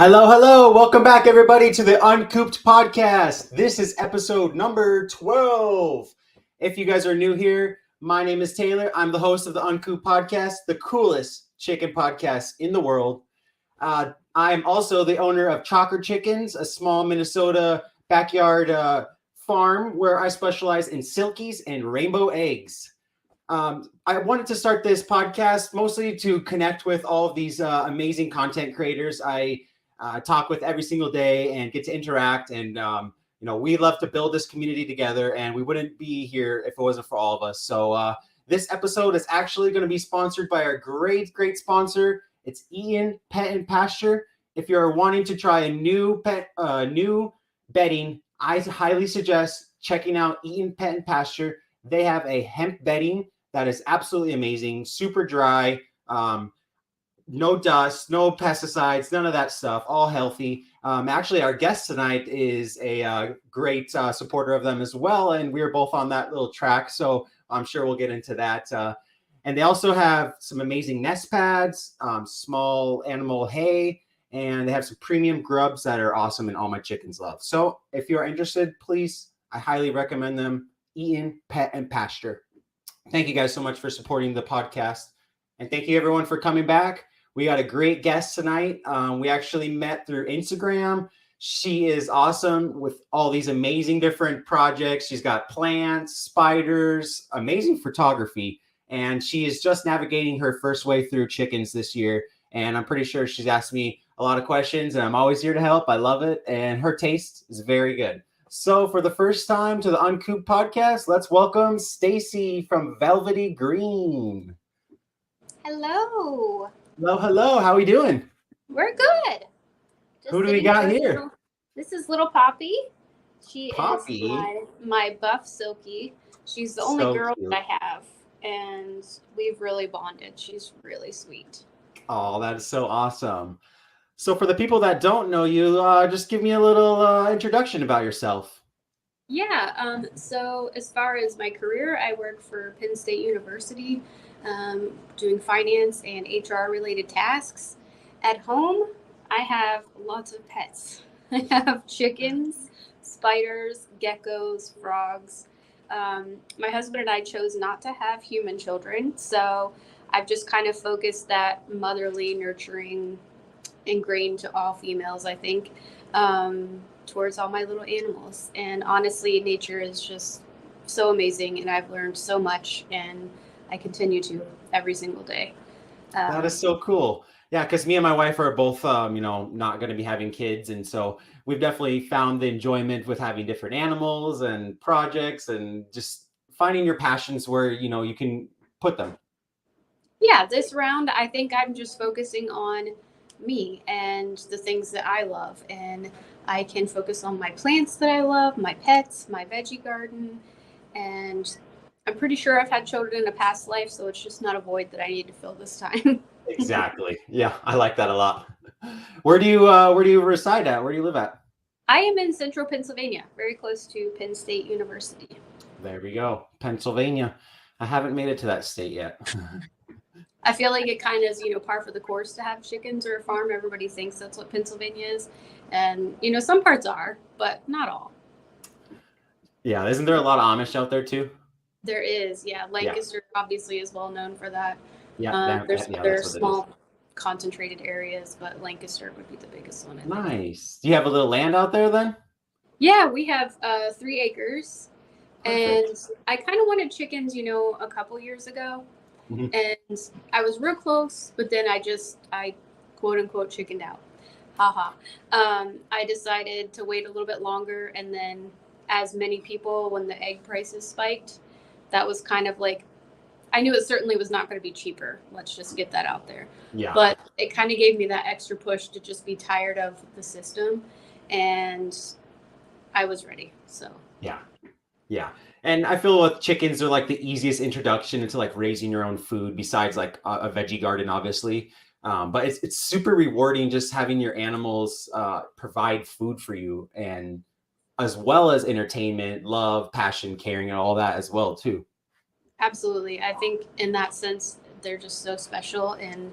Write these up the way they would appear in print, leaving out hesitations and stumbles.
Hello, hello. Welcome back, everybody, to the Uncooped podcast. This is episode number 12. If you guys are new here, my name is Taylor. I'm the host of the Uncooped podcast, the coolest chicken podcast in the world. I'm also the owner of Chalker Chickens, a small Minnesota backyard farm where I specialize in silkies and rainbow eggs. I wanted to start this podcast mostly to connect with all of these amazing content creators I talk with every single day and get to interact. And, we love to build this community together, and we wouldn't be here if it wasn't for all of us. So this episode is actually going to be sponsored by our great sponsor. It's Ian Pet and Pasture. If you're wanting to try a new bedding, I highly suggest checking out Ian Pet and Pasture. They have a hemp bedding that is absolutely amazing, super dry, no dust, no pesticides, none of that stuff, all healthy. Actually, our guest tonight is a great supporter of them as well, and we're both on that little track, so I'm sure we'll get into that. And they also have some amazing nest pads, small animal hay, and they have some premium grubs that are awesome and all my chickens love. So if you're interested, please, I highly recommend them. Ian Pet and Pasture. Thank you guys so much for supporting the podcast. And thank you everyone for coming back. We got a great guest tonight. We actually met through Instagram. She is awesome with all these amazing different projects. She's got plants, spiders, amazing photography. And she is just navigating her first way through chickens this year. And I'm pretty sure she's asked me a lot of questions, and I'm always here to help. I love it. And her taste is very good. So for the first time to the Uncooped podcast, let's welcome Stacy from Velvety Green. Hello. Hello. How are we doing? We're good. Who do we got here? This is little Poppy. She Poppy? is my buff Silky. She's the only girl cute. that I have, and we've really bonded. She's really sweet. Oh, that is so awesome. So for the people that don't know you, just give me a little introduction about yourself. Yeah. So as far as my career, I work for Penn State University, doing finance and HR related tasks. At home, I have lots of pets. I have chickens, spiders, geckos, frogs. My husband and I chose not to have human children, so I've just kind of focused that motherly, nurturing, ingrained to all females, I think, towards all my little animals. And honestly, nature is just so amazing, and I've learned so much, and I continue to every single day. That is so cool. Yeah, because me and my wife are both, not going to be having kids. And so we've definitely found the enjoyment with having different animals and projects and just finding your passions where, you can put them. Yeah, this round, I think I'm just focusing on me and the things that I love. And I can focus on my plants that I love, my pets, my veggie garden. And I'm pretty sure I've had children in a past life, so it's just not a void that I need to fill this time. Exactly. Yeah, I like that a lot. Where do you reside at? Where do you live at? I am in central Pennsylvania, very close to Penn State University. There we go. Pennsylvania. I haven't made it to that state yet. I feel like it kind of is, par for the course to have chickens or a farm. Everybody thinks that's what Pennsylvania is. And, some parts are, but not all. Yeah. Isn't there a lot of Amish out there too? There is. Yeah. Lancaster obviously is well known for that. Yeah. There's other small concentrated areas, but Lancaster would be the biggest one. Nice. Do you have a little land out there then? Yeah, we have 3 acres. Perfect. And I kind of wanted chickens, a couple years ago. Mm-hmm. And I was real close, but then I quote unquote chickened out. Haha. I decided to wait a little bit longer, and then as many people, when the egg prices spiked, that was kind of like, I knew it certainly was not going to be cheaper. Let's just get that out there. Yeah. But it kind of gave me that extra push to just be tired of the system, and I was ready. So. Yeah. And I feel with chickens, they're like the easiest introduction into like raising your own food besides like a veggie garden, obviously. But it's super rewarding just having your animals provide food for you, and as well as entertainment, love, passion, caring, and all that as well too. Absolutely. I think in that sense, they're just so special. And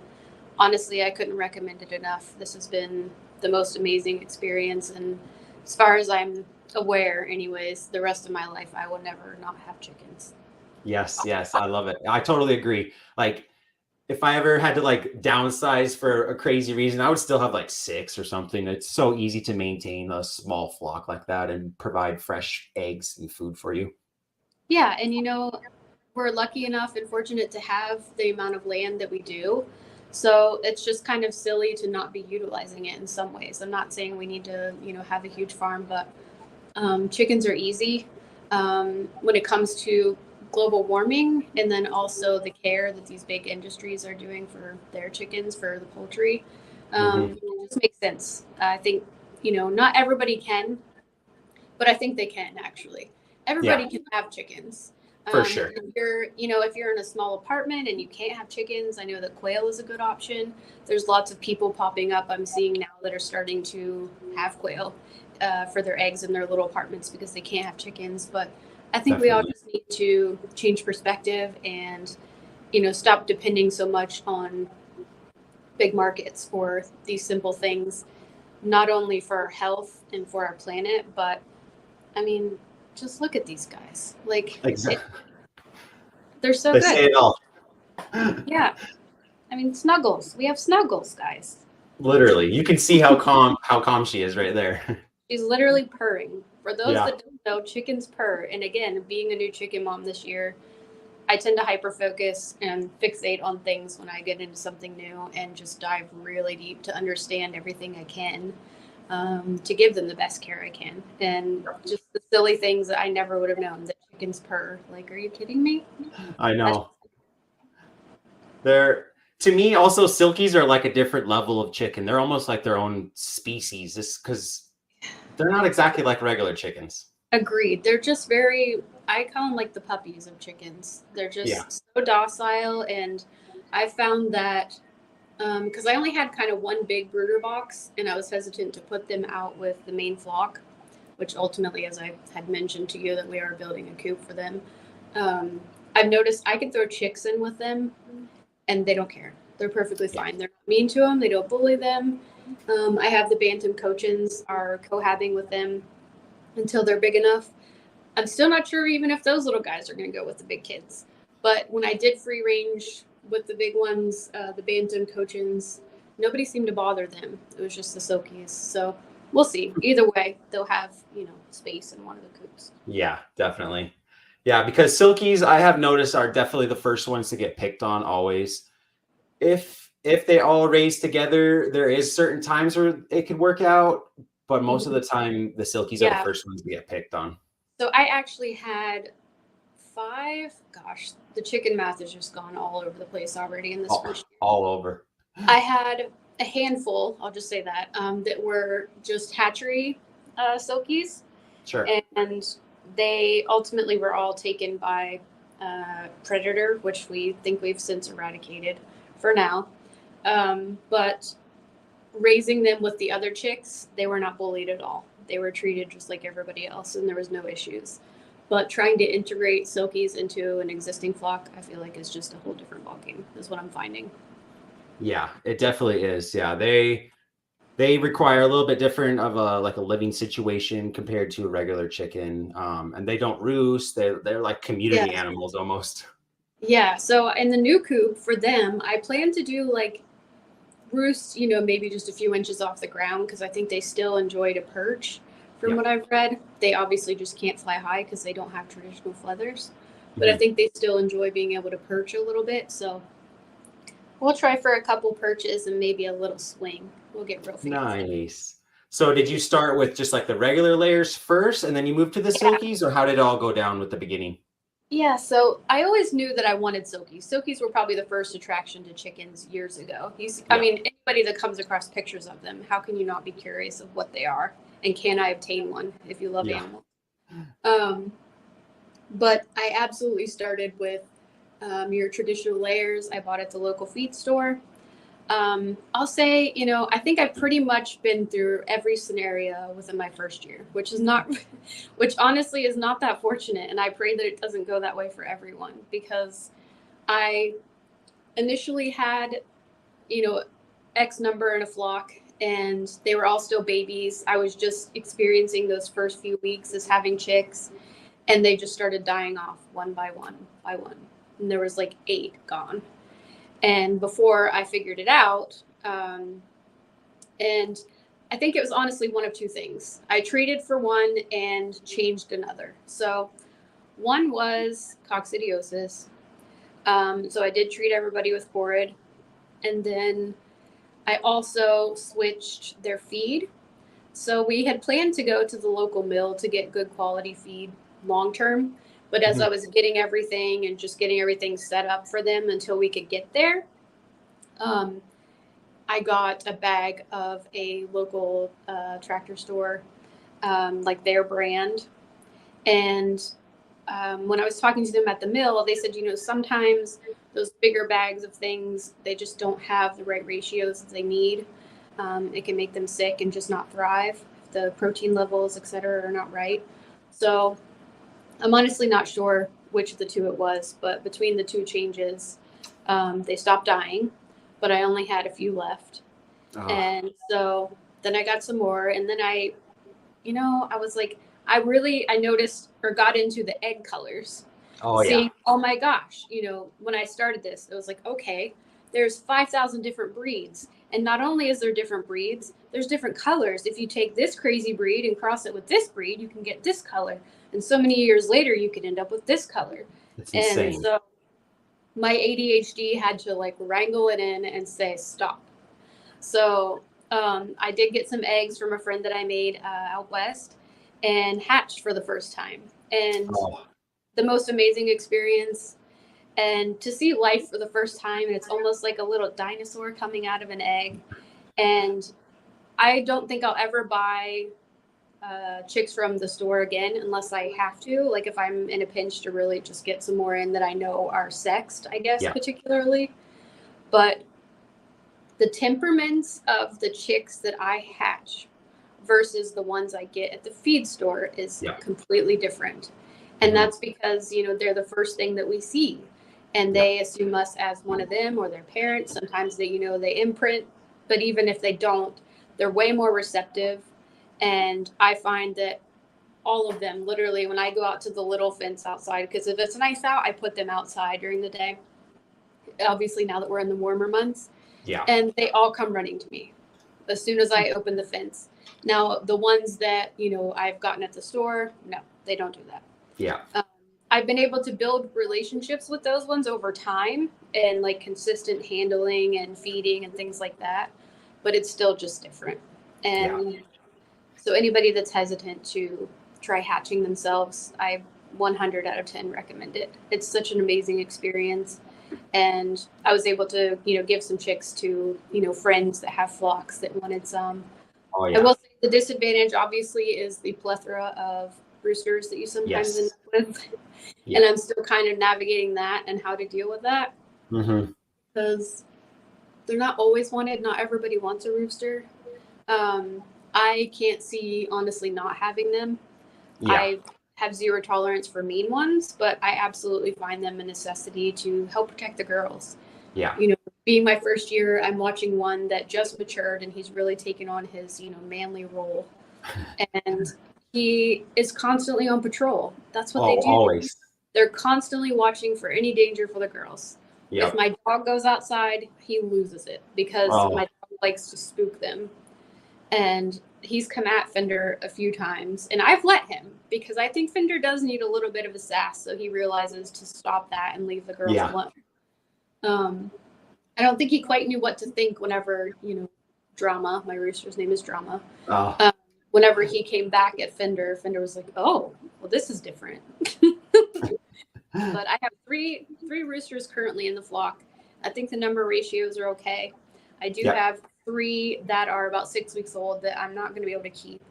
honestly, I couldn't recommend it enough. This has been the most amazing experience. And as far as I'm aware, anyways, the rest of my life, I will never not have chickens. Yes, yes, I love it. I totally agree. Like, if I ever had to like downsize for a crazy reason, I would still have like six or something. It's so easy to maintain a small flock like that and provide fresh eggs and food for you. Yeah, and we're lucky enough and fortunate to have the amount of land that we do. So it's just kind of silly to not be utilizing it in some ways. I'm not saying we need to, have a huge farm, but chickens are easy when it comes to global warming, and then also the care that these big industries are doing for their chickens, for the poultry. Hmm. It just makes sense. I think, not everybody can, but I think they can actually. Yeah, Everybody can have chickens. for sure. If you're in a small apartment and you can't have chickens, I know that quail is a good option. There's lots of people popping up I'm seeing now that are starting to have quail for their eggs in their little apartments because they can't have chickens. But I think we all Definitely. just need to change perspective and, stop depending so much on big markets for these simple things, not only for our health and for our planet, but I mean, just look at these guys. Exactly. They're so They say good. it all. Yeah. I mean, snuggles. We have snuggles, guys. Literally, you can see how calm she is right there. She's literally purring. For those Yeah, that don't know, chickens purr. And again, being a new chicken mom this year, I tend to hyper focus and fixate on things when I get into something new and just dive really deep to understand everything I can, to give them the best care I can. And just the silly things that I never would have known that chickens purr. Like, are you kidding me? I That's know. They're To me also silkies are like a different level of chicken. They're almost like their own species, just because they're not exactly like regular chickens. agreed. They're just I call them like the puppies of chickens. They're Yeah, just so docile. And I found that because I only had kind of one big brooder box and I was hesitant to put them out with the main flock, which ultimately, as I had mentioned to you, that we are building a coop for them. Um, I've noticed I can throw chicks in with them and they don't care. They're perfectly yeah. fine. They're not mean to them, they don't bully them. I have the Bantam Cochins are cohabiting with them until they're big enough. I'm still not sure even if those little guys are going to go with the big kids. But when I did free range with the big ones, the Bantam Cochins, nobody seemed to bother them. It was just the Silkies. So we'll see. Either way, they'll have, space in one of the coops. Yeah, definitely. Yeah, because silkies, I have noticed, are definitely the first ones to get picked on always. If they all raise together, there is certain times where it could work out, but most of Mhm. the time the silkies are the Yeah. first ones to get picked on. So I actually had five. Gosh, the chicken math has just gone all over the place already in this All, first year. all over. I had a handful, I'll just say that, that were just hatchery silkies. Sure. And they ultimately were all taken by predator, which we think we've since eradicated for now. But raising them with the other chicks, they were not bullied at all. They were treated just like everybody else, and there was no issues. But trying to integrate silkies into an existing flock, I feel like is just a whole different ballgame. Is what I'm finding. Yeah, it definitely is. Yeah, they require a little bit different of a living situation compared to a regular chicken. And they don't roost. They're like Yeah. community animals almost. Yeah. So in the new coop for them, I plan to do like roost, maybe just a few inches off the ground because I think they still enjoy to perch. From Yeah. what I've read, they obviously just can't fly high because they don't have traditional feathers. But I Mhm. think they still enjoy being able to perch a little bit. So we'll try for a couple perches and maybe a little swing. We'll get real fancy. Nice. So did you start with just like the regular layers first and then you moved to the Yeah. silkies, or how did it all go down with the beginning? Yeah, so I always knew that I wanted silkies. Silkies were probably the first attraction to chickens years ago. I Yeah. mean, anybody that comes across pictures of them, how can you not be curious of what they are? And can I obtain one if you love Yeah. animals? Um, but I absolutely started with your traditional layers. I bought at the local feed store. I'll say, I think I've pretty much been through every scenario within my first year, which is not, which honestly is not that fortunate. And I pray that it doesn't go that way for everyone because I initially had, X number in a flock and they were all still babies. I was just experiencing those first few weeks as having chicks, and they just started dying off one by one by one. And there was like 8 gone. And before I figured it out, and I think it was honestly one of 2 things. I treated for one and changed another. So one was coccidiosis. So I did treat everybody with Corid. And then I also switched their feed. So we had planned to go to the local mill to get good quality feed long term. But as I was getting everything and just getting everything set up for them until we could get there, I got a bag of a local tractor store, like their brand. And when I was talking to them at the mill, they said, sometimes those bigger bags of things, they just don't have the right ratios that they need. It can make them sick and just not thrive. The protein levels, et cetera, are not right. So I'm honestly not sure which of the 2 it was, but between the 2 changes, they stopped dying, but I only had a few left. Oh. And so then I got some more, and then I was like, I noticed or got into the egg colors. Oh, yeah. Oh my gosh, when I started this, it was like, okay, there's 5,000 different breeds. And not only is there different breeds, there's different colors. If you take this crazy breed and cross it with this breed, you can get this color. And so many years later, you can end up with this color. It's insane. And so my ADHD had to like wrangle it in and say, stop. So I did get some eggs from a friend that I made out west and hatched for the first time. And the most amazing experience. And to see life for the first time, and it's almost like a little dinosaur coming out of an egg. And I don't think I'll ever buy chicks from the store again unless I have to. Like if I'm in a pinch to really just get some more in that I know are sexed, I guess, particularly. But the temperaments of the chicks that I hatch versus the ones I get at the feed store is completely different. And that's because, they're the first thing that we see. And they assume us as one of them or their parents. Sometimes they imprint. But even if they don't, they're way more receptive. And I find that all of them, literally, when I go out to the little fence outside, because if it's nice out, I put them outside during the day. Obviously, now that we're in the warmer months. Yeah. And they all come running to me as soon as I open the fence. Now, the ones that, I've gotten at the store, no, they don't do that. Yeah. I've been able to build relationships with those ones over time and like consistent handling and feeding and things like that. But it's still just different. And so anybody that's hesitant to try hatching themselves, I 100 out of 10 recommend it. It's such an amazing experience. And I was able to, give some chicks to, friends that have flocks that wanted some. Oh, yeah. I will say the disadvantage, obviously, is the plethora of roosters that you sometimes end up with. Yeah. And I'm still kind of navigating that and how to deal with that. Because they're not always wanted. Not everybody wants a rooster. I can't see, honestly, not having them. Yeah. I have zero tolerance for mean ones, but I absolutely find them a necessity to help protect the girls. Yeah. Being my first year, I'm watching one that just matured and he's really taken on his, manly role. And he is constantly on patrol. That's what they do. Always. They're constantly watching for any danger for the girls. Yep. If my dog goes outside, he loses it because my dog likes to spook them. And he's come at Fender a few times, and I've let him because I think Fender does need a little bit of a sass, so he realizes to stop that and leave the girls alone. I don't think he quite knew what to think whenever, Drama, my rooster's name is Drama. Whenever he came back at Fender, Fender was like, oh, well, this is different. But I have three roosters currently in the flock. I think the number ratios are okay. I do have 3 that are about 6 weeks old that I'm not going to be able to keep,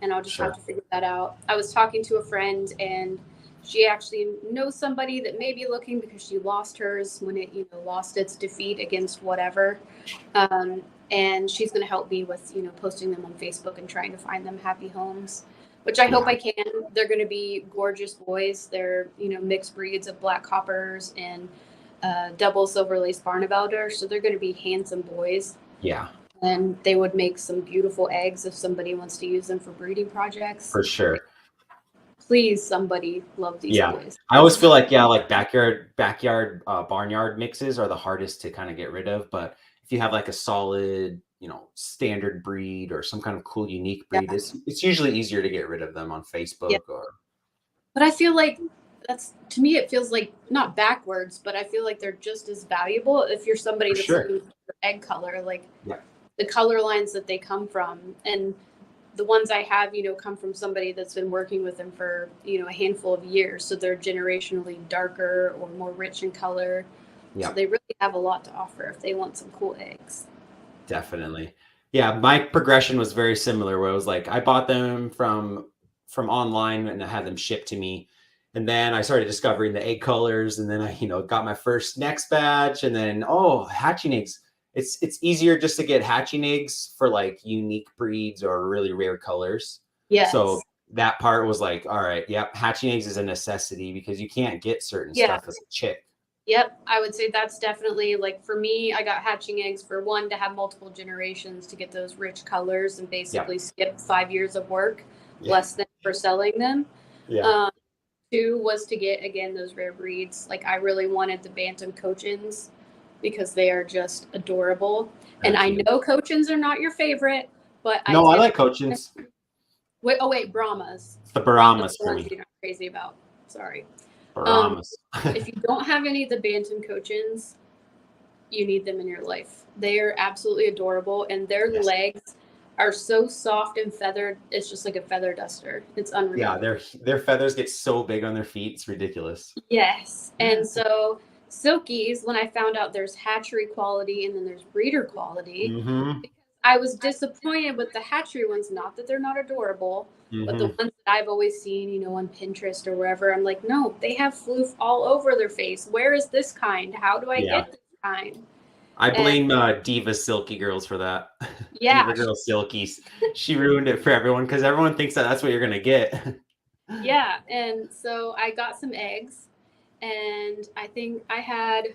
and I'll just have to figure that out. I was talking to a friend, and she actually knows somebody that may be looking because she lost hers when it, lost its defeat against whatever. And she's going to help me with, posting them on Facebook and trying to find them happy homes, which I hope I can. They're going to be gorgeous boys. They're, mixed breeds of black coppers and double silver lace Barnevelder. So they're going to be handsome boys. Yeah. And they would make some beautiful eggs if somebody wants to use them for breeding projects. For sure. Please, somebody love these Yeah. boys. I always feel like, like backyard, barnyard mixes are the hardest to kind of get rid of. But if you have like a solid, standard breed or some kind of cool, unique breed, it's usually easier to get rid of them on Facebook or. But I feel like to me, it feels like not backwards, but I feel like they're just as valuable if you're somebody that's looking for egg color, like the color lines that they come from. And the ones I have, come from somebody that's been working with them for, a handful of years. So they're generationally darker or more rich in color. So they really have a lot to offer if they want some cool eggs. Definitely. Yeah. My progression was very similar where it was like, I bought them from online and I had them shipped to me. And then I started discovering the egg colors, and then I, got my first next batch, and then, hatching eggs. It's easier just to get hatching eggs for like unique breeds or really rare colors. Yes. So that part was like, all right, hatching eggs is a necessity because you can't get certain stuff as a chick. Yep, I would say that's definitely, like, for me, I got hatching eggs for one, to have multiple generations to get those rich colors and basically skip 5 years of work, less than for selling them. Yeah. Two was to get, again, those rare breeds. Like, I really wanted the Bantam Cochins because they are just adorable. And I know Cochins are not your favorite, but I like Cochins. Wait, Brahmas. The Brahmas for me. You're not crazy about. Sorry. Brahmas. If you don't have any of the Bantam Cochins, you need them in your life. They are absolutely adorable, and their legs are so soft and feathered. It's just like a feather duster. It's unreal. Yeah, their feathers get so big on their feet. It's ridiculous. Yes. And so Silkies, when I found out there's hatchery quality and then there's breeder quality, I was disappointed with the hatchery ones. Not that they're not adorable, but the ones that I've always seen, on Pinterest or wherever, I'm like, no, they have floof all over their face. Where is this kind? How do I get this kind? I blame Diva Silky Girls for that. Yeah. Diva Girl Silkies. She ruined it for everyone because everyone thinks that's what you're going to get. Yeah. And so I got some eggs, and I think I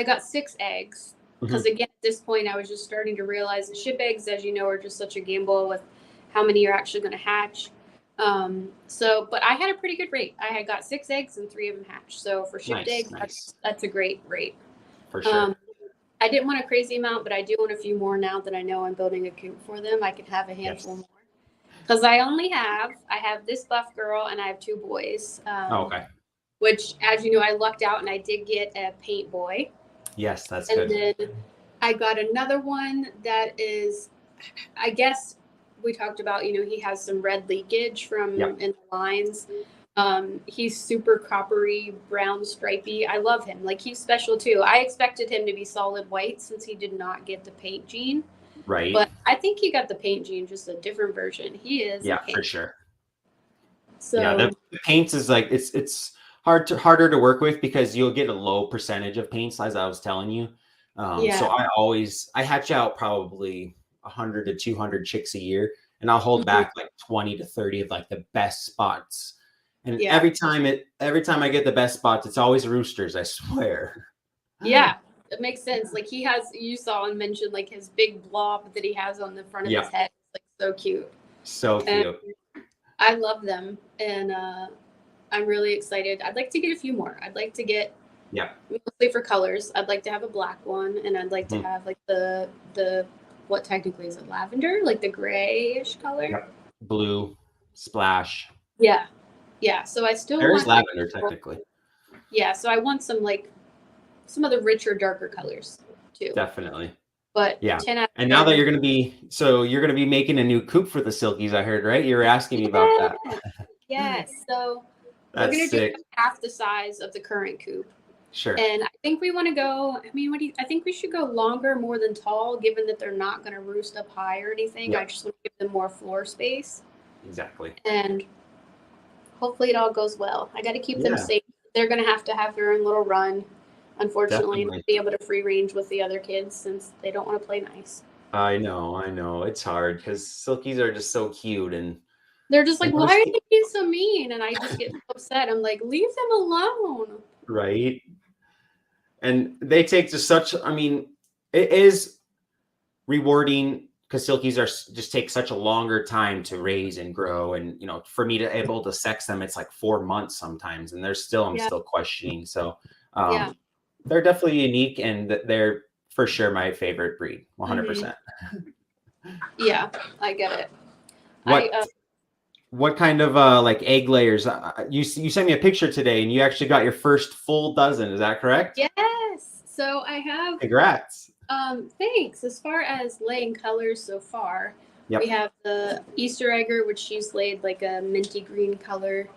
got 6 eggs. Because again, at this point, I was just starting to realize that ship eggs, as you know, are just such a gamble with how many you're actually going to hatch. But I had a pretty good rate. I had got 6 eggs and 3 of them hatched. So for shipped eggs, that's a great rate. For sure. I didn't want a crazy amount, but I do want a few more now that I know I'm building a coop for them. I can have a handful more. Because I have this buff girl and I have 2 boys. Okay. Which, as you know, I lucked out and I did get a paint boy. Yes, that's good. And then I got another one that is, I guess we talked about, he has some red leakage from in the lines. He's super coppery, brown, stripy. I love him. Like, he's special too. I expected him to be solid white since he did not get the paint gene. Right. But I think he got the paint gene, just a different version. He is. Yeah, for sure. So the paints is like, it's harder to work with because you'll get a low percentage of paints, as I was telling you. So I hatch out probably 100 to 200 chicks a year, and I'll hold back like 20 to 30 of like the best spots. And every time I get the best spots, it's always roosters, I swear. Yeah, it makes sense. Like, you saw and mentioned like his big blob that he has on the front of his head. It's like so cute. So cute. And I love them, and I'm really excited. I'd like to get a few more. I'd like to get mostly for colors. I'd like to have a black one, and I'd like to have like the what technically is it, lavender, like the grayish color, blue splash. Yeah. So I still there's want lavender technically. Yeah, so I want some of the richer, darker colors too. Definitely. But 10 out of 10. And now that you're going to be making a new coop for the Silkies, I heard, right? You were asking me about that. Yes. So we're going to do half the size of the current coop. Sure. And I think we want to go, I think we should go longer, more than tall, given that they're not going to roost up high or anything. I just want to give them more floor space. Exactly. And hopefully it all goes well. I got to keep them safe. They're going to have their own little run, unfortunately, and be able to free range with the other kids since they don't want to play nice. I know. It's hard because Silkies are just so cute, and they're just like, why are they being so mean? And I just get so upset. I'm like, leave them alone. Right. And they take to such, it is rewarding because silkies just take such a longer time to raise and grow. And, for me to able to sex them, it's like 4 months sometimes. And I'm Yeah. still questioning. So Yeah. they're definitely unique, and they're for sure my favorite breed. 100%. Yeah, I get it. What kind of like egg layers? You sent me a picture today, and you actually got your first full dozen. Is that correct? Yes. So I have. Congrats. Thanks. As far as laying colors so far, Yep. we have the Easter egger, which she's laid like a minty green color,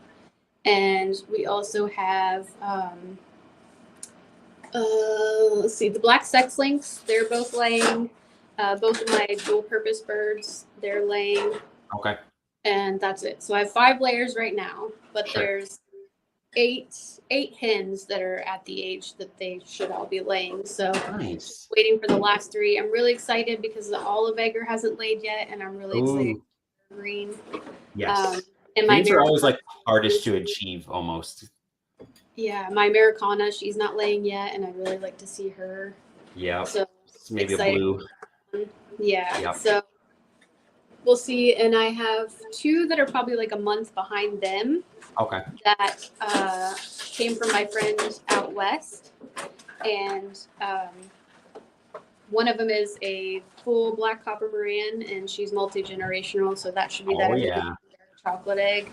and we also have let's see, the black sex links. They're both laying. Both of my dual purpose birds, they're laying. Okay. And that's it. So I have 5 layers right now, but Sure. there's eight hens that are at the age that they should all be laying. So Nice. waiting for the last 3. I'm really excited because the olive egger hasn't laid yet, and I'm really excited for green. Yes. And my Greens are always like hardest to achieve almost. Yeah, my Americana, she's not laying yet, and I'd really like to see her. Yeah. So maybe excited. a blue. Yeah. Yep. So we'll see. And I have 2 that are probably like a month behind them. Okay. That came from my friend out west. And one of them is a full black copper Maran, and she's multi-generational, so that should be that. Oh, yeah. Chocolate egg.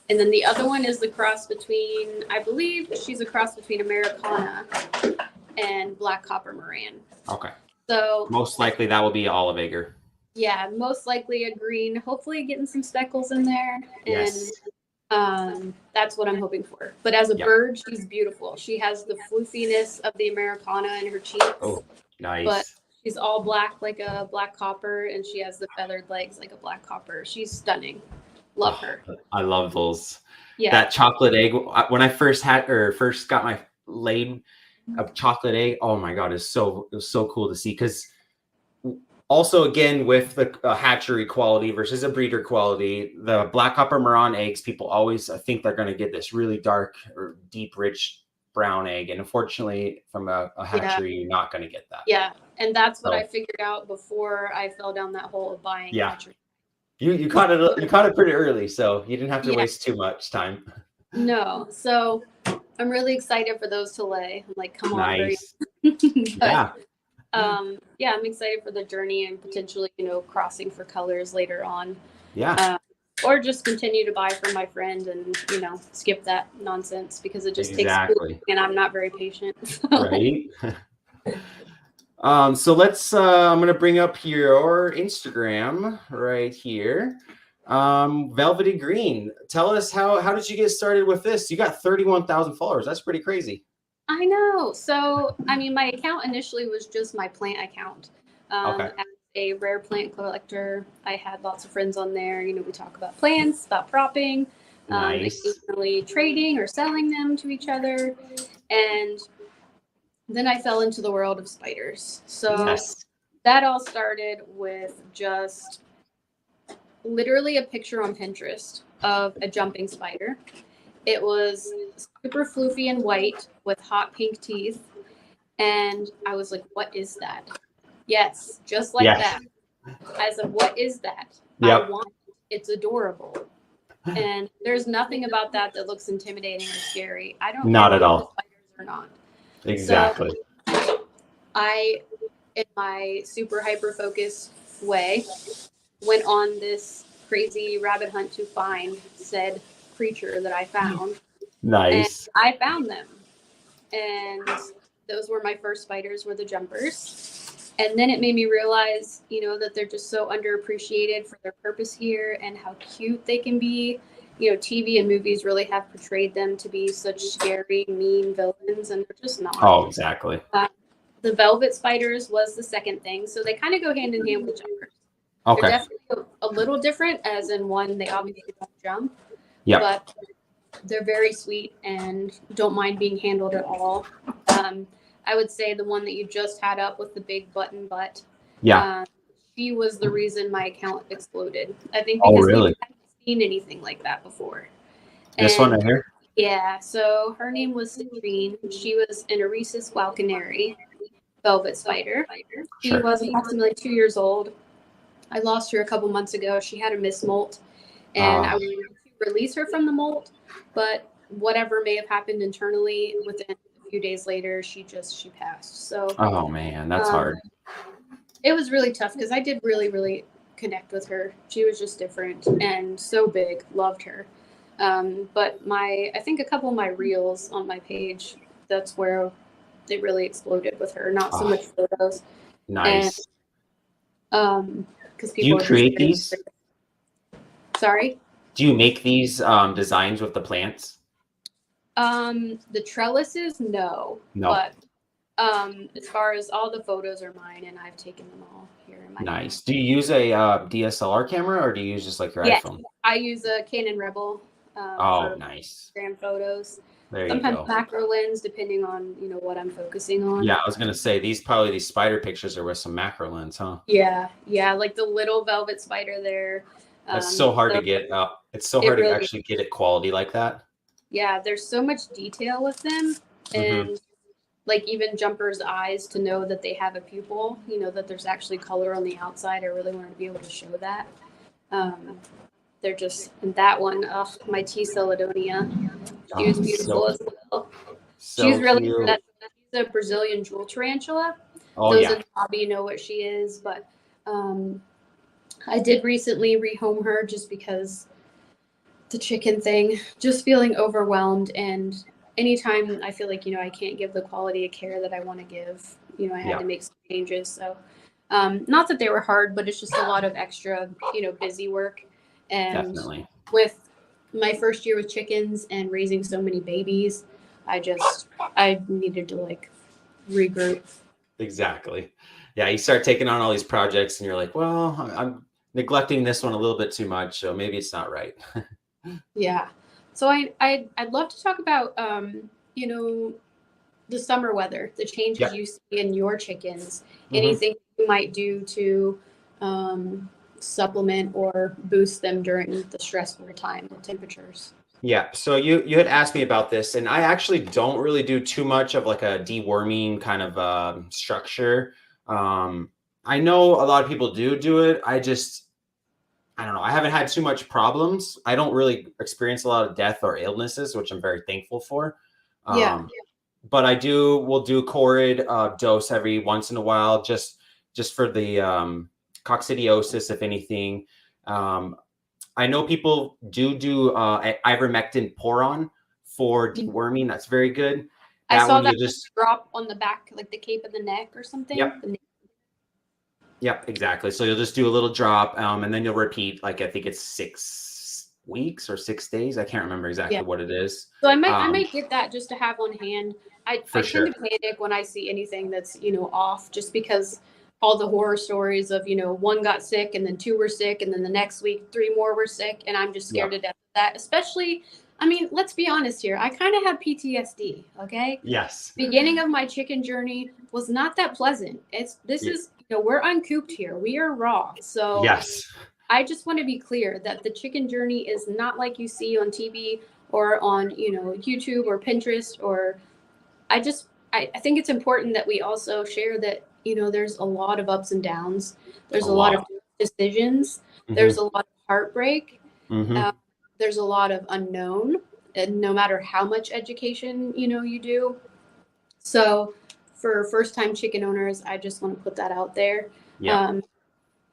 And then the other one is the cross between, I believe she's a cross between Americana and black copper Maran. Okay. So most likely that will be olive egger. Yeah, most likely a green. Hopefully getting some speckles in there. Yes. And that's what I'm hoping for. But as a bird, she's beautiful. She has the floofiness of the Americana in her cheeks. Oh, nice. But she's all black like a black copper, and she has the feathered legs like a black copper. She's stunning. Love her. I love those. Yeah. That chocolate egg, when I first got my laid a chocolate egg, oh my God, it was so cool to see. Because also, again, with the hatchery quality versus a breeder quality, the black copper Maran eggs, people always think they're going to get this really dark or deep, rich brown egg. And unfortunately, from a hatchery, you're not going to get that. Yeah. And that's what I figured out before I fell down that hole of buying hatchery. You caught it pretty early, so you didn't have to waste too much time. No. So I'm really excited for those to lay. I'm like, come on. Nice. Yeah. Yeah, I'm excited for the journey and potentially, crossing for colors later on. Yeah. Or just continue to buy from my friend and, skip that nonsense because it just takes and I'm not very patient. So. Right. So let's I'm going to bring up your Instagram right here. Velvety Green. Tell us how did you get started with this? You got 31,000 followers. That's pretty crazy. I know. So, my account initially was just my plant account. As a rare plant collector, I had lots of friends on there. We talk about plants, about propping, occasionally trading or selling them to each other. And then I fell into the world of spiders. So that all started with just literally a picture on Pinterest of a jumping spider. It was super floofy and white with hot pink teeth. And I was like, what is that? Yes, just like that. I said, what is that? Yep. I want it. It's adorable. And there's nothing about that looks intimidating or scary. I don't Not at all. Spiders or not. Exactly. So I, in my super hyper focused way, went on this crazy rabbit hunt to find said creature that I found. Nice. And I found them. And those were my first spiders, were the jumpers. And then it made me realize, that they're just so underappreciated for their purpose here and how cute they can be. TV and movies really have portrayed them to be such scary, mean villains, and they're just not. Oh, exactly. The velvet spiders was the second thing. So they kind of go hand in hand with jumpers. Okay. They're definitely a little different, as in one, they obviously don't jump. Yeah. But they're very sweet and don't mind being handled at all. I would say the one that you just had up with the big button butt. Yeah. She was the reason my account exploded. I think because we hadn't seen anything like that before. This one right here? Yeah. So her name was Citrine. She was an Oresus glauconeri. velvet spider. She Sure. was approximately 2 years old. I lost her a couple months ago. She had a mismolt, and I Oh, wanted to release her from the molt, but whatever may have happened internally, within a few days later, she passed. So oh man, that's um, hard. it was really tough because I did really connect with her. She was just different and so big. Loved her. But I think a couple of my reels on my page, that's where it really exploded with her. Not so Oh, much photos, and nice. because Do you people are just create these? sorry. Do you make these designs with the plants? The trellises, no, No. but as far as all the photos are mine, and I've taken them all here in my home. Nice. Do you use a DSLR camera or do you use just like your Yes, iPhone? I use a Canon Rebel Oh, for nice. Instagram photos. There you Sometimes go. macro lens, depending on what I'm focusing on. Yeah, I was gonna say these spider pictures are with some macro lens, huh? Yeah, like the little velvet spider there. That's so hard to So get. It's so it hard to really, actually get it quality like that. yeah. There's so much detail with them, Hmm. and like even Jumper's eyes to know that they have a pupil. That there's actually color on the outside. I really wanted to be able to show that. Um, they're just and that one. My T. Celadonia. She Oh, was beautiful as well. She's so really cute. that's she's a Brazilian jewel tarantula. Oh Those yeah, in the hobby know what she is, but um, I did recently rehome her just because the chicken thing, just feeling overwhelmed. And anytime I feel like, I can't give the quality of care that I want to give, I had yeah, to make some changes. So, not that they were hard, but it's just a lot of extra, busy work. And definitely. with my first year with chickens and raising so many babies, I needed to like regroup. Exactly. Yeah, you start taking on all these projects and you're like, well, I'm neglecting this one a little bit too much, so maybe it's not right. Yeah. So I'd love to talk about the summer weather, the changes Yep. you see in your chickens, Hmm. anything you might do to um, supplement or boost them during the stressful time with temperatures. Yeah. So you had asked me about this, and I actually don't really do too much of like a deworming kind of structure. Um, I know a lot of people do it. I don't know. I haven't had too much problems. I don't really experience a lot of death or illnesses, which I'm very thankful for. Yeah. But will do Corid dose every once in a while, just for the coccidiosis, if anything. Um, I know people do ivermectin poron for deworming. That's very good. I That saw one that you just drop on the back, like the cape of the neck or something. yep. Yep, exactly. So you'll just do a little drop, and then you'll repeat. Like I think it's 6 weeks or 6 days. I can't remember Yeah. exactly what it is. So I might get that just to have on hand. I For tend sure. to panic when I see anything that's off, just because all the horror stories of one got sick and then two were sick and then the next week three more were sick, and I'm just scared Yep. to death of that. Especially, I mean, let's be honest here. I kind of have PTSD. Okay, Yes. beginning of my chicken journey was not that pleasant. This Y- is we're uncooped here. We are raw. So Yes. I just want to be clear that the chicken journey is not like you see on TV or on, YouTube or Pinterest or I think it's important that we also share that, there's a lot of ups and downs. A There's a lot of lot. decisions. There's Hmm. a lot of heartbreak. Hmm. Uh, there's a lot of unknown, and no matter how much education, you do. So for first time chicken owners, I just want to put that out there. Yeah. Um,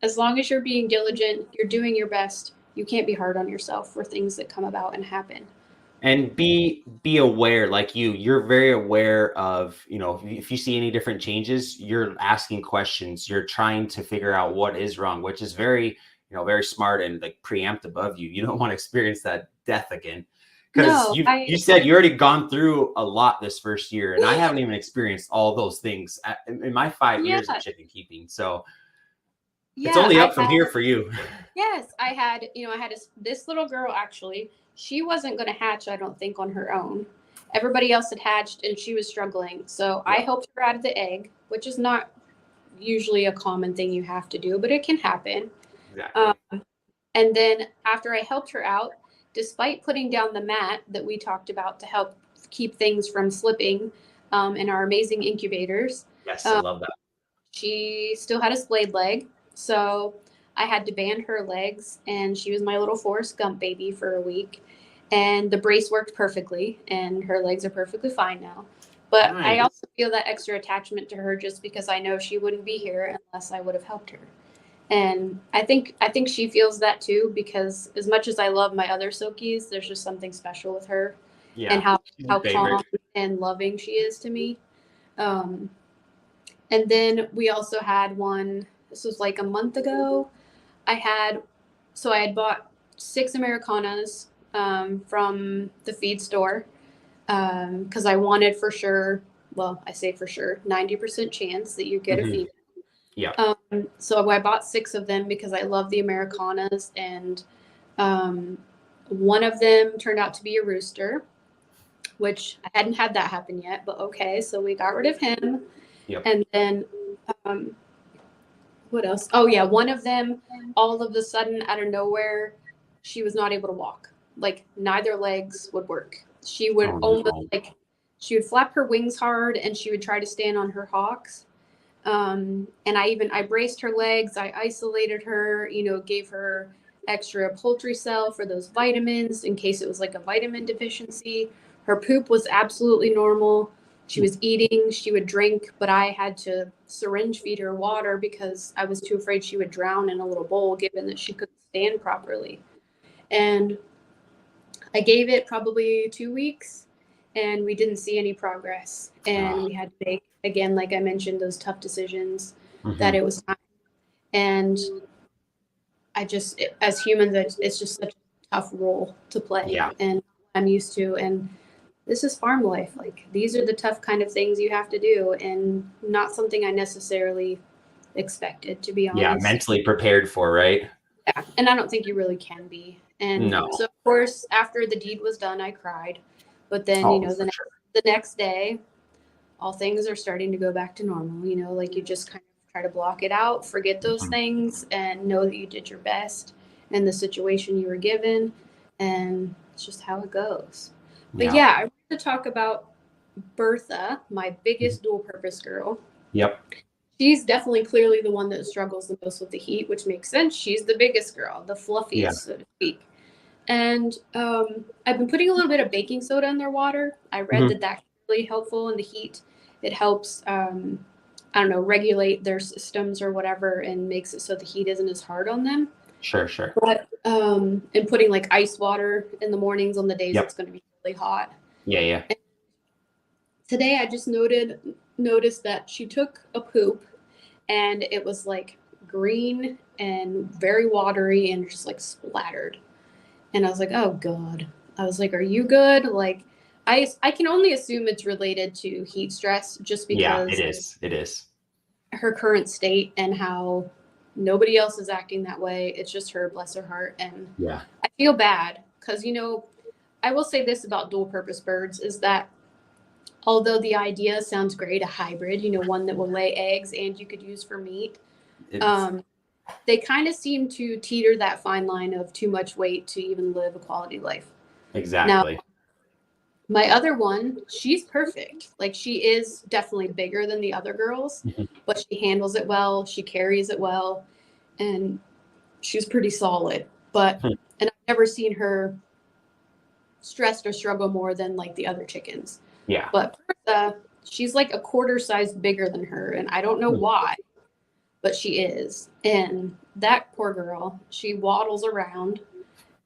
as long as you're being diligent, you're doing your best, you can't be hard on yourself for things that come about and happen. And be aware, like you're very aware of, if you see any different changes, you're asking questions, you're trying to figure out what is wrong, which is very, very smart and like preempt above you. You don't want to experience that death again. Because No, you said you already gone through a lot this first year, and I haven't even experienced all those things in my 5 years of yeah, chicken keeping. So it's yeah, only up from here for you. yes, I had this little girl actually. She wasn't going to hatch, I don't think, on her own. Everybody else had hatched and she was struggling. So I Yeah, helped her out of the egg, which is not usually a common thing you have to do, but it can happen. Um, exactly. and then after I helped her out, despite putting down the mat that we talked about to help keep things from slipping in our amazing incubators, Yes, I love that. She still had a splayed leg, so I had to band her legs, and she was my little Forrest Gump baby for a week. And the brace worked perfectly, and her legs are perfectly fine now. But Nice. I also feel that extra attachment to her just because I know she wouldn't be here unless I would have helped her. And I think she feels that too, because as much as I love my other Silkies, there's just something special with her, and how calm and loving she is to me. And then we also had one, this was like a month ago. I had bought 6 Americanas from the feed store because I wanted for sure, well, I say for sure, 90% chance that you get a female. Yeah. So I bought 6 of them because I love the Americanas, and one of them turned out to be a rooster, which I hadn't had that happen yet, but okay, so we got rid of him. Yep. And then what else? Oh yeah, one of them, all of a sudden out of nowhere, she was not able to walk. Like neither legs would work. She would she would flap her wings hard, and she would try to stand on her hocks. And I braced her legs. I isolated her. Gave her extra poultry cell for those vitamins in case it was like a vitamin deficiency. Her poop was absolutely normal. She was eating, she would drink, but I had to syringe feed her water because I was too afraid she would drown in a little bowl, given that she couldn't stand properly. And I gave it probably 2 weeks, and we didn't see any progress. And we had to make, again, like I mentioned, those tough decisions that it was time. And as humans, it's just such a tough role to play. Yeah. And I'm used to. And this is farm life. Like, these are the tough kind of things you have to do, and not something I necessarily expected, to be honest. Yeah, mentally prepared for, right? Yeah, and I don't think you really can be. And so, of course, after the deed was done, I cried. But then, the next day, all things are starting to go back to normal. Like, you just kind of try to block it out, forget those things, and know that you did your best in the situation you were given. And it's just how it goes. But yeah, I want to talk about Bertha, my biggest dual purpose girl. Yep. She's definitely clearly the one that struggles the most with the heat, which makes sense. She's the biggest girl, the fluffiest, so to speak. And I've been putting a little bit of baking soda in their water. I read that that's really helpful in the heat. It helps, regulate their systems or whatever, and makes it so the heat isn't as hard on them. Sure. But and putting like ice water in the mornings on the days it's going to be really hot. Yeah. And today I just noticed that she took a poop, and it was like green and very watery and just like splattered. And I was like, oh God. I was like, are you good? Like, I can only assume it's related to heat stress, just because it is her current state and how nobody else is acting that way. It's just her, bless her heart. And I feel bad because, I will say this about dual purpose birds is that although the idea sounds great, a hybrid, one that will lay eggs and you could use for meat, they kind of seem to teeter that fine line of too much weight to even live a quality life. Exactly. Now, my other one, she's perfect. Like, she is definitely bigger than the other girls, but she handles it well. She carries it well, and she's pretty solid. But and I've never seen her stressed or struggle more than like the other chickens. Yeah. But Bertha, she's like a quarter size bigger than her, and I don't know why, but she is. And that poor girl, she waddles around,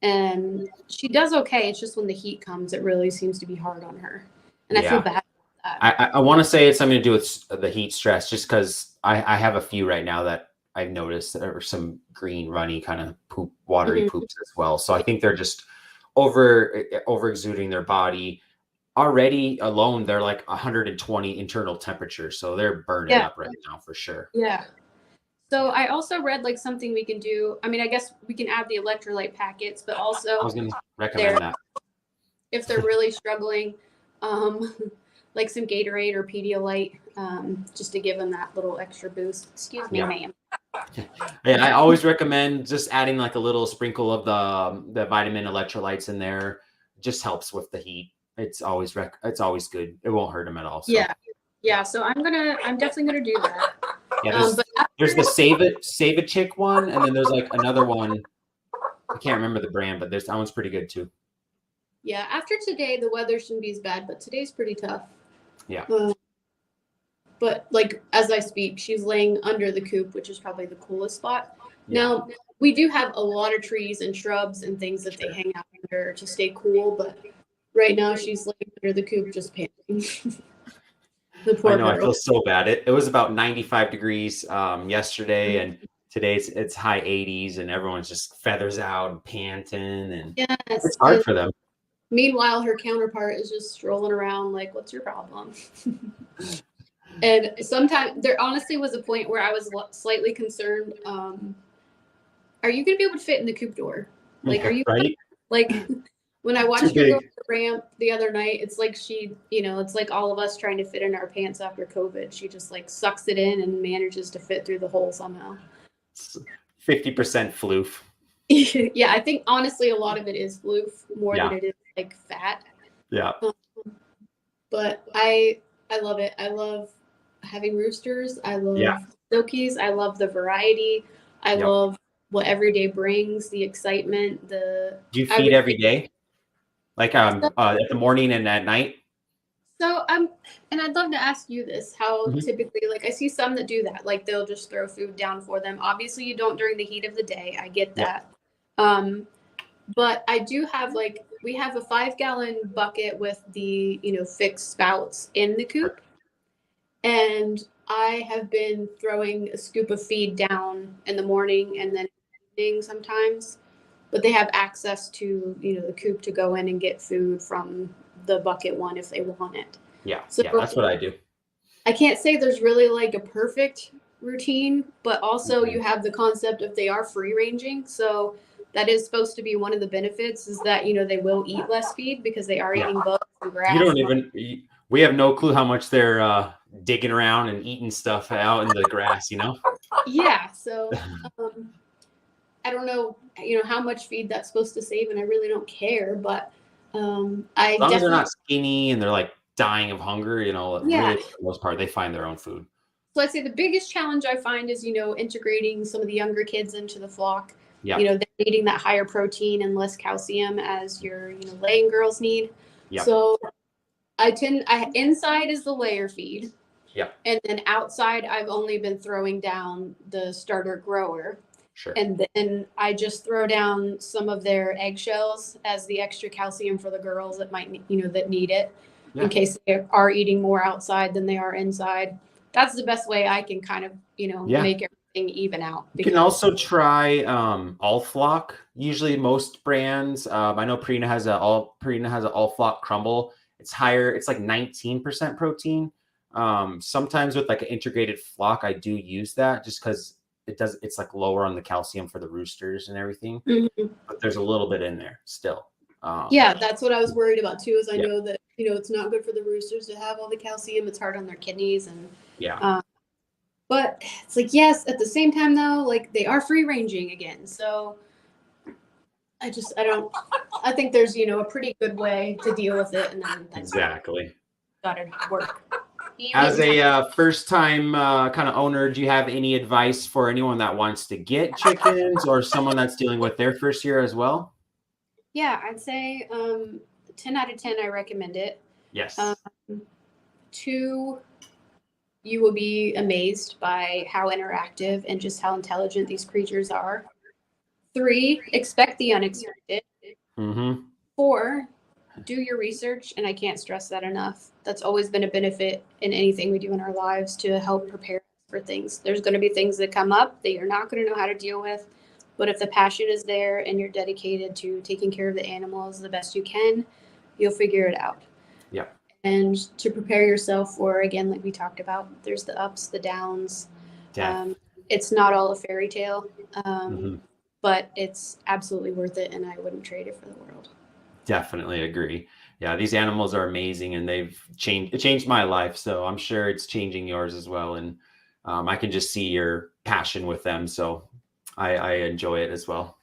and she does okay. It's just when the heat comes, it really seems to be hard on her, and I feel bad about that. I want to say it's something to do with the heat stress, just because I have a few right now that I've noticed that are some green, runny kind of watery poops as well. So I think they're just over exuding their body. Already alone, they're like 120 internal temperature, so they're burning up right now for sure. Yeah. So I also read like something we can do. I mean, I guess we can add the electrolyte packets, but also I was going to recommend that if they're really struggling, like some Gatorade or Pedialyte, just to give them that little extra boost. Excuse me, ma'am. Yeah, I always recommend just adding like a little sprinkle of the vitamin electrolytes in there. Just helps with the heat. It's always good. It won't hurt them at all. So. Yeah. Yeah, so I'm definitely gonna do that. Yeah, there's the Save a Chick one, and then there's like another one. I can't remember the brand, but that one's pretty good too. Yeah, after today, the weather shouldn't be as bad, but today's pretty tough. Yeah. But like as I speak, she's laying under the coop, which is probably the coolest spot. Yeah. Now we do have a lot of trees and shrubs and things that they hang out under to stay cool, but right now she's laying under the coop just panting. The poor I know, girl. I feel so bad. It was about 95 degrees yesterday, and today's it's high 80s, and everyone's just feathers out and panting, and yes, it's hard for them. Meanwhile, her counterpart is just strolling around like, "What's your problem?" And sometimes there honestly was a point where I was slightly concerned. Are you going to be able to fit in the coop door? Like, are you right? Like when I watched her go up the ramp the other night, it's like she, it's like all of us trying to fit in our pants after COVID. She just like sucks it in and manages to fit through the hole somehow. 50% floof. Yeah, I think honestly a lot of it is floof more than it is like fat. Yeah. But I love it. I love having roosters. I love silkies. I love the variety. I love what every day brings, the excitement, Do you feed every day? Like at the morning and at night? So and I'd love to ask you this, how typically, like I see some that do that, like they'll just throw food down for them. Obviously you don't during the heat of the day. I get that. But I do have we have a 5-gallon bucket with the, fixed spouts in the coop. And I have been throwing a scoop of feed down in the morning and then evening sometimes, but they have access to, the coop to go in and get food from the bucket one if they want it. Yeah. So that's what I do. I can't say there's really like a perfect routine, but also you have the concept of they are free ranging. So that is supposed to be one of the benefits is that, they will eat less feed because they are eating bugs and grass. We have no clue how much they're digging around and eating stuff out in the grass, Yeah. So I don't know, how much feed that's supposed to save, and I really don't care, but as long as they're not skinny and they're like dying of hunger, really for the most part, they find their own food. So I'd say the biggest challenge I find is, integrating some of the younger kids into the flock. Yeah. They're needing that higher protein and less calcium as your, laying girls need. Yeah. So inside is the layer feed. Yeah. And then outside, I've only been throwing down the starter grower. Sure. And then I just throw down some of their eggshells as the extra calcium for the girls that might, that need it in case they are eating more outside than they are inside. That's the best way I can kind of, make everything even out. You can also try all flock. Usually most brands, I know Purina has an all flock crumble. It's higher. It's like 19% protein. Sometimes with like an integrated flock, I do use that just because it's like lower on the calcium for the roosters and everything, but there's a little bit in there still. That's what I was worried about too, is I know that, it's not good for the roosters to have all the calcium. It's hard on their kidneys and but it's like, yes, at the same time though, like they are free ranging again. So I think there's, a pretty good way to deal with it. And then that's exactly gotta work. As a first-time kind of owner, do you have any advice for anyone that wants to get chickens or someone that's dealing with their first year as well? Yeah, I'd say 10 out of 10, I recommend it. Yes. 2, you will be amazed by how interactive and just how intelligent these creatures are. 3, expect the unexpected. 4, do your research, and I can't stress that enough. That's always been a benefit in anything we do in our lives to help prepare for things. There's going to be things that come up that you're not going to know how to deal with, but if the passion is there and you're dedicated to taking care of the animals the best you can, you'll figure it out. Yeah. And to prepare yourself for, again, like we talked about, there's the ups, the downs. It's not all a fairy tale, but it's absolutely worth it, and I wouldn't trade it for the world. Definitely agree. Yeah, these animals are amazing, and it changed my life. So I'm sure it's changing yours as well. And I can just see your passion with them. So I enjoy it as well.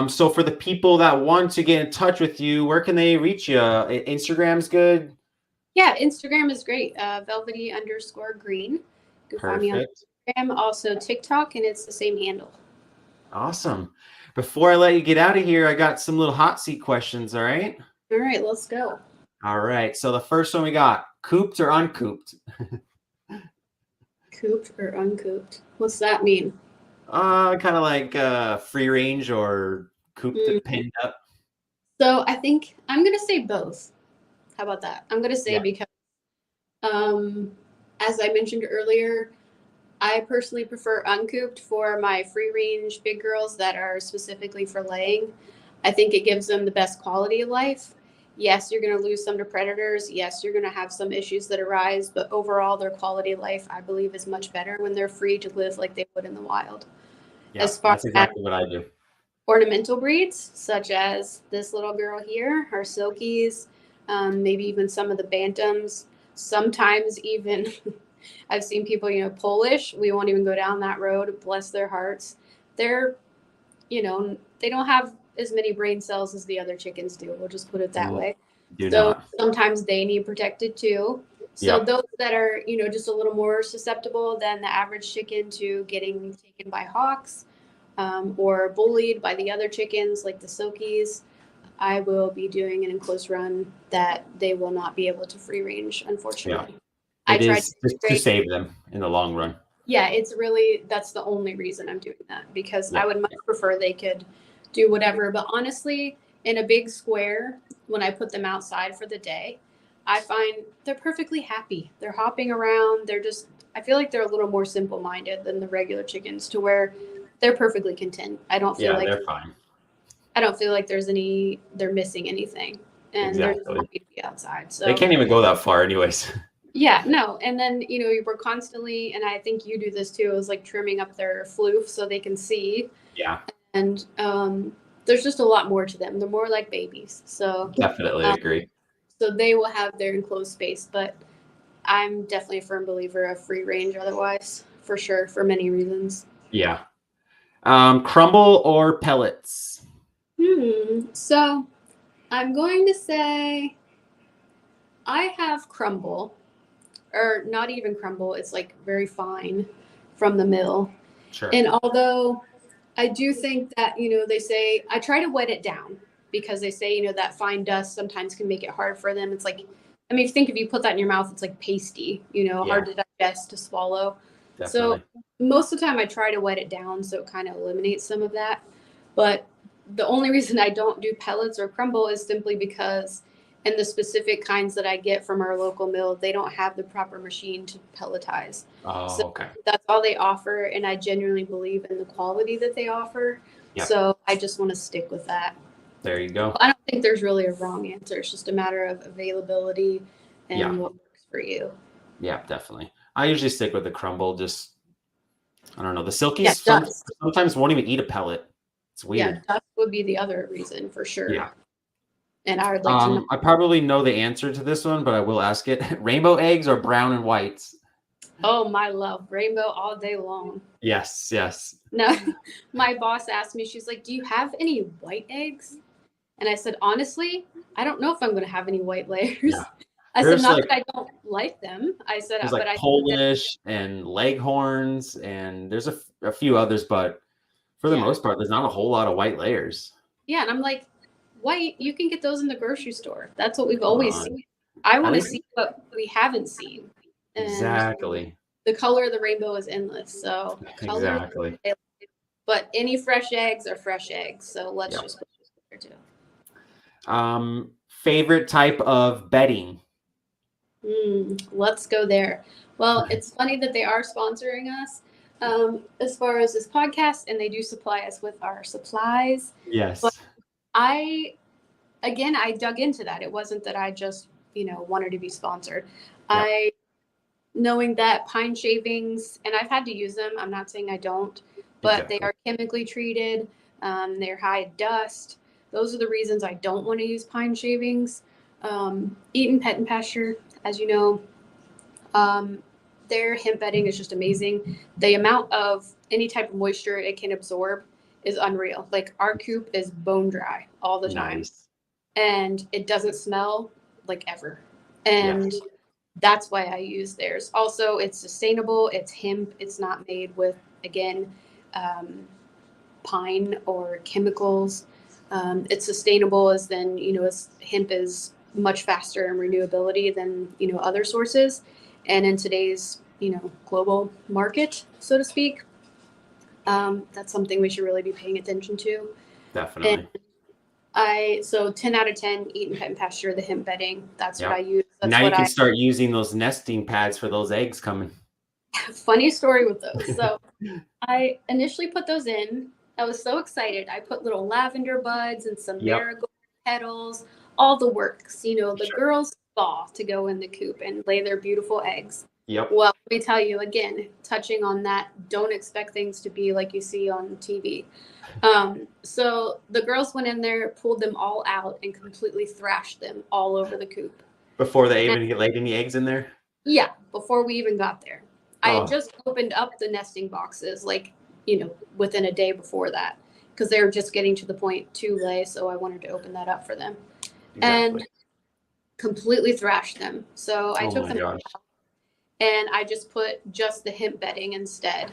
So for the people that want to get in touch with you, where can they reach you? Instagram's good. Yeah, Instagram is great. Velvety_green. You can find me on Perfect. Instagram, also TikTok, and it's the same handle. Awesome. Before I let you get out of here, I got some little hot seat questions. All right. All right, let's go. All right. So the first one we got, cooped or uncooped? Cooped or uncooped? What's that mean? Kind of like free range or cooped Mm. pinned up. So I think I'm gonna say both. How about that? I'm gonna say Yeah. because, as I mentioned earlier, I personally prefer uncooped for my free range big girls that are specifically for laying. I think it gives them the best quality of life. Yes, you're going to lose some to predators. Yes, you're going to have some issues that arise, but overall, their quality of life, I believe, is much better when they're free to live like they would in the wild. Yeah, As far that's as exactly what I do. ornamental breeds, such as this little girl here, our silkies, maybe even some of the bantams, sometimes even I've seen people, Polish. We won't even go down that road. Bless their hearts. They're, they don't have as many brain cells as the other chickens do. We'll just put it that way. Do So not. sometimes they need protected too. So Yep. those that are, just a little more susceptible than the average chicken to getting taken by hawks, or bullied by the other chickens like the silkies, I will be doing an enclosed run that they will not be able to free range, unfortunately. I It tried is to to save them in the long run. Yeah, that's the only reason I'm doing that, because Yeah. I would much prefer they could do whatever. But honestly, in a big square, when I put them outside for the day, I find they're perfectly happy. They're hopping around. I feel like they're a little more simple minded than the regular chickens, to where they're perfectly content. Yeah, they're fine. I don't feel like they're missing anything, and they're just Exactly. happy to be outside. They So can't even go that far anyways. yeah, no. And then, we're constantly, and I think you do this too, is like trimming up their floof so they can see. Yeah. And there's just a lot more to them. They're more like babies. So, Definitely agree. so they will have their enclosed space. But I'm definitely a firm believer of free range otherwise, for sure, for many reasons. Yeah. Crumble or pellets? So I'm going to say I have crumble, or not even crumble. It's like very fine from the mill. Sure. And although I do think that, they say, I try to wet it down, because they say, that fine dust sometimes can make it hard for them. It's like, if you put that in your mouth, it's like pasty, hard to digest, to swallow. Definitely. So most of the time I try to wet it down, so it kind of eliminates some of that. But the only reason I don't do pellets or crumble is simply because, in the specific kinds that I get from our local mill, they don't have the proper machine to pelletize. Oh, So okay. that's all they offer, and I genuinely believe in the quality that they offer. Yep. So I just want to stick with that. There you go. I don't think there's really a wrong answer. It's just a matter of availability and what works for you. Yeah, definitely. I usually stick with the crumble. Just, I don't know. The silkies Yeah, sometimes won't even eat a pellet. It's weird. Yeah, that would be the other reason for sure. Yeah. And I would like to know. I probably know the answer to this one, but I will ask it. Rainbow eggs or brown and whites? Oh, my love. Rainbow all day long. Yes, yes. No, my boss asked me, she's like, do you have any white eggs? And I said, honestly, I don't know if I'm going to have any white layers. Yeah. I There's said, not like, that I don't like them. I said, there's but like I Polish and Leghorns, and there's a few others, but for the most part, there's not a whole lot of white layers. Yeah, and I'm like, white, you can get those in the grocery store. That's what we've always seen. I want to see what we haven't seen. And exactly. the color of the rainbow is endless. So color, Exactly. but any fresh eggs are fresh eggs. So let's just put there too. Favorite type of bedding? Let's go there. Well, it's funny that they are sponsoring us as far as this podcast, and they do supply us with our supplies. Yes. But I dug into that. It wasn't that I just, wanted to be sponsored. Yep. Knowing that pine shavings, and I've had to use them, I'm not saying I don't, but they are chemically treated. They're high in dust. Those are the reasons I don't want to use pine shavings. Eaton Pet and Pasture, as you know, their hemp bedding is just amazing. The amount of any type of moisture it can absorb is unreal. Like, our coop is bone dry all the time. And it doesn't smell like ever. And that's why I use theirs. Also, it's sustainable. It's hemp. It's not made with, again, pine or chemicals. It's sustainable as then, hemp is much faster in renewability than, other sources. And in today's, global market, so to speak, that's something we should really be paying attention to. Definitely. And so 10 out of 10, Eat and Pet and Pasture, the hemp bedding. That's what I use. That's now what you can start using those nesting pads for those eggs coming. Funny story with those. So I initially put those in. I was so excited. I put little lavender buds and some marigold petals, all the works, the girls spa to go in the coop and lay their beautiful eggs. Yep. Well, let me tell you again, touching on that, don't expect things to be like you see on TV. So the girls went in there, pulled them all out, and completely thrashed them all over the coop. Before they even laid any eggs in there? Yeah, before we even got there. I had just opened up the nesting boxes, within a day before that, because they were just getting to the point to lay, so I wanted to open that up for them. Exactly. And completely thrashed them. So I took them out, and I just put just the hemp bedding instead.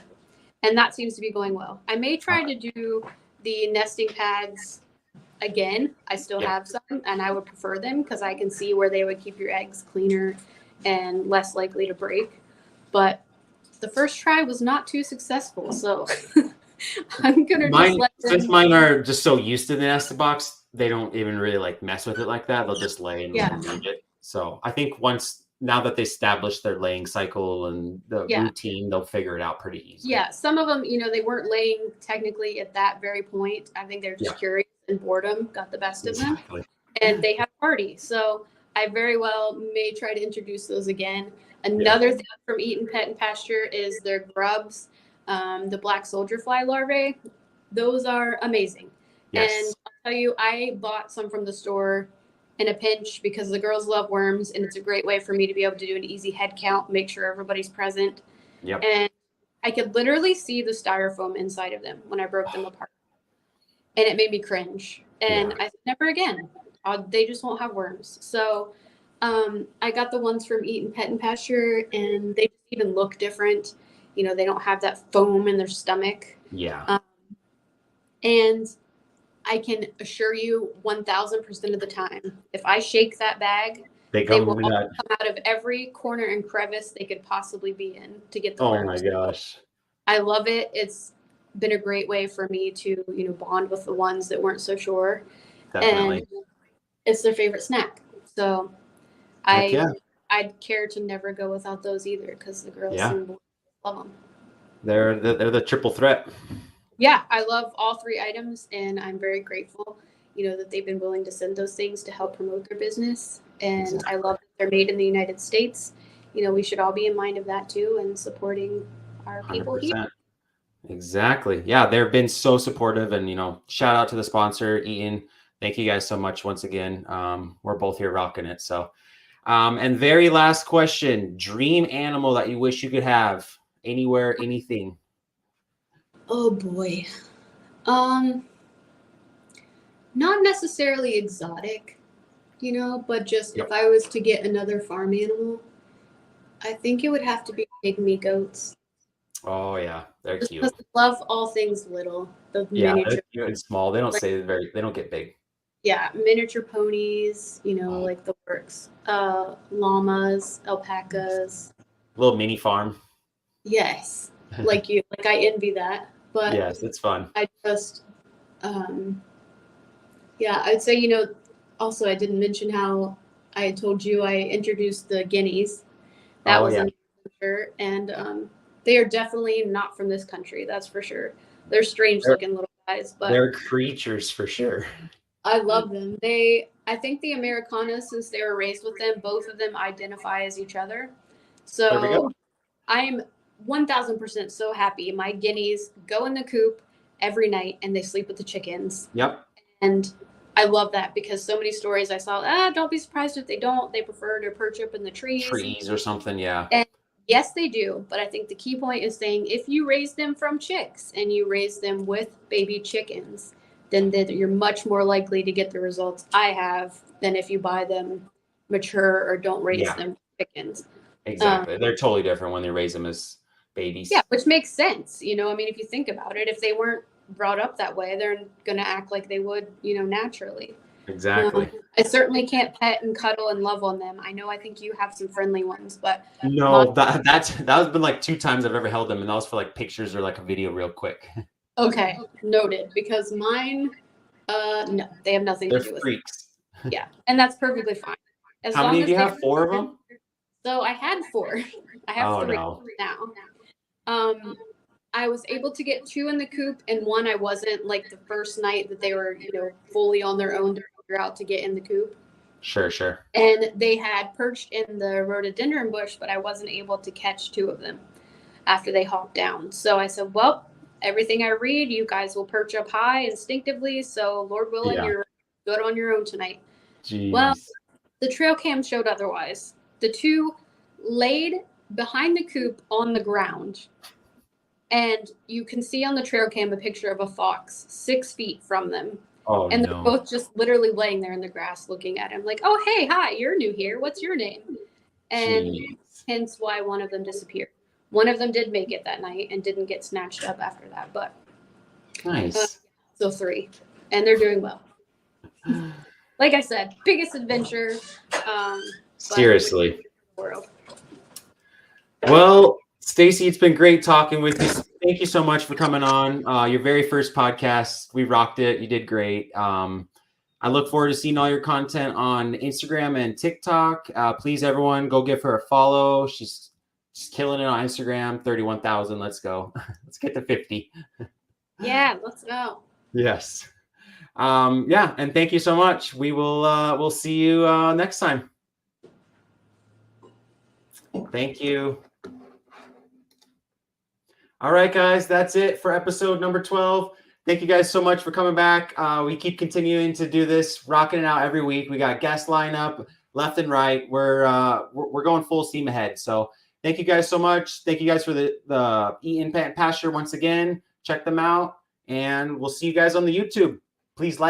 And that seems to be going well. I may try to do the nesting pads again. I still have some, and I would prefer them because I can see where they would keep your eggs cleaner and less likely to break. But the first try was not too successful, so I'm gonna since mine are just so used to the nest box, they don't even really mess with it like that. They'll just lay and leave it. So I think now that they establish their laying cycle and the routine, they'll figure it out pretty easily. Yeah, some of them, they weren't laying technically at that very point. I think they're just curious, and boredom got the best of them, and they had a party. So I very well may try to introduce those again. Another thing from Eat and Pet and Pasture is their grubs, the black soldier fly larvae. Those are amazing. Yes. And I'll tell you, I bought some from the store in a pinch because the girls love worms, and it's a great way for me to be able to do an easy head count, make sure everybody's present. Yep. And I could literally see the styrofoam inside of them when I broke them apart. And it made me cringe. And I said, never again. They just won't have worms. So I got the ones from Eat and Pet and Pasture, and they even look different. They don't have that foam in their stomach. Yeah. And I can assure you 1,000% of the time, if I shake that bag, they will all come out of every corner and crevice they could possibly be in to get the worms. Oh my gosh. I love it. It's been a great way for me to, bond with the ones that weren't so sure. Definitely. And it's their favorite snack. So I'd care to never go without those either, because the girls love them. They're the triple threat. Yeah, I love all three items, and I'm very grateful, that they've been willing to send those things to help promote their business. And I love that they're made in the United States. We should all be in mind of that too, and supporting our people 100%. Here. Exactly. Yeah, they've been so supportive, and shout out to the sponsor, Eaton. Thank you guys so much once again. We're both here rocking it. So, and very last question: dream animal that you wish you could have anywhere, anything. Oh boy. Not necessarily exotic, but just if I was to get another farm animal, I think it would have to be pygmy goats. Oh yeah, they're just cute. I love all things little. The miniature. They're cute and small. They don't they don't get big. Yeah, miniature ponies, like the works. Llamas, alpacas. Little mini farm. Yes. Like I envy that. But yes, it's fun. I just, I'd say, also I didn't mention how I told you I introduced the guineas. That was a sure. And they are definitely not from this country, that's for sure. They're strange looking little guys, but they're creatures for sure. I love them. I think the Americana, since they were raised with them, both of them identify as each other. So I'm 1,000% so happy. My guineas go in the coop every night, and they sleep with the chickens. Yep. And I love that, because so many stories I saw, don't be surprised if they don't. They prefer to perch up in the trees. Trees or something, yeah. And yes, they do. But I think the key point is saying if you raise them from chicks and you raise them with baby chickens, then you're much more likely to get the results I have than if you buy them, mature or don't raise Yeah. them chickens. Exactly. They're totally different when they raise them as babies. Yeah, which makes sense. You know, I mean, if you think about it, if they weren't brought up that way, they're going to act like they would, you know, naturally. Exactly. I certainly can't pet and cuddle and love on them. I know I think you have some friendly ones, but No, that's been like 2 times I've ever held them, and that was for like pictures or like a video real quick. okay, noted. Because mine, no, they have nothing They're to do with it. freaks. Yeah, and that's perfectly fine. As How long many as do you they- have? 4 of them? So I had 4. I have Oh 3 no. now. I was able to get 2 in the coop, and 1 I wasn't. Like the first night that they were, you know, fully on their own to figure out to get in the coop. Sure. And they had perched in the rhododendron bush, but I wasn't able to catch 2 of them after they hopped down. So I said, well, everything I read, you guys will perch up high instinctively. So Lord willing, you're good on your own tonight. Jeez. Well, the trail cam showed otherwise. The 2 laid behind the coop on the ground. And you can see on the trail cam a picture of a fox 6 feet from them. Oh And they're no. both just literally laying there in the grass looking at him like, oh, hey, hi, you're new here. What's your name? And hence why one of them disappeared. One of them did make it that night and didn't get snatched up after that. But Nice. so 3. And they're doing well. Like I said, biggest adventure. Seriously. World. Well, Stacy, it's been great talking with you. Thank you so much for coming on. Your very first podcast. We rocked it. You did great. I look forward to seeing all your content on Instagram and TikTok. Please, everyone, go give her a follow. She's killing it on Instagram. 31,000. Let's go. Let's get to 50. Yeah, let's go. Yes. Yeah, and thank you so much. We'll see you next time. Thank you. All right, guys, that's it for episode number 12. Thank you guys so much for coming back. We keep continuing to do this, rocking it out every week. We got guest lineup left and right. We're going full steam ahead. So thank you guys so much. Thank you guys for the Eat in Pasture once again. Check them out, and we'll see you guys on the YouTube. Please like.